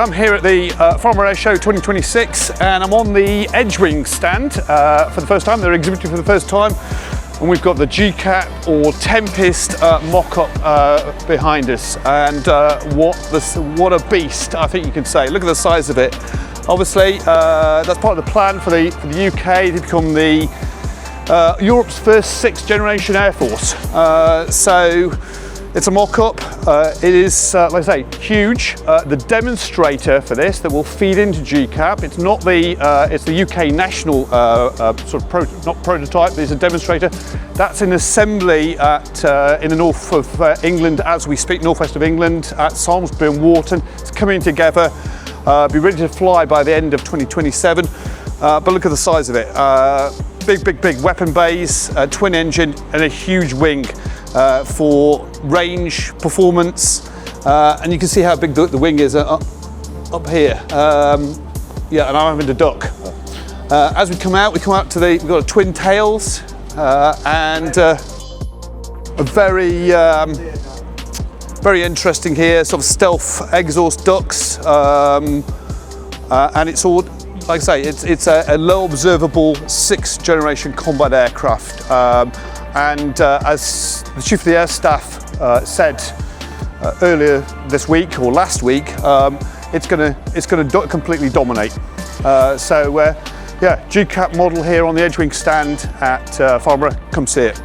I'm here at the Farnborough Show 2026 and I'm on the Edgewing stand for the first time. They're exhibiting for the first time, and we've got the GCAP or Tempest mock-up behind us, and what a beast, I think you can say. Look at the size of it. Obviously that's part of the plan for the UK to become the Europe's first 6th generation Air Force. So it's a mock-up. It is, like I say, huge. The demonstrator for this that will feed into GCAP. It's not the, it's the UK national sort of not prototype. There's a demonstrator that's in assembly at in the north of England as we speak, northwest of England at Salisbury and Wharton. It's coming together. Be ready to fly by the end of 2027. But look at the size of it. Big weapon bays, twin engine, and a huge wing. For range, performance, and you can see how big the wing is up here. Yeah, and I'm having to duck. As we come out to we've got twin tails and a very interesting here, sort of stealth exhaust ducts, and it's all, like I say, it's a low observable 6th generation combat aircraft. And as the Chief of the Air Staff said earlier this week or last week, it's going to completely dominate. Yeah, GCAP model here on the Edgewing stand at Farnborough. Come see it.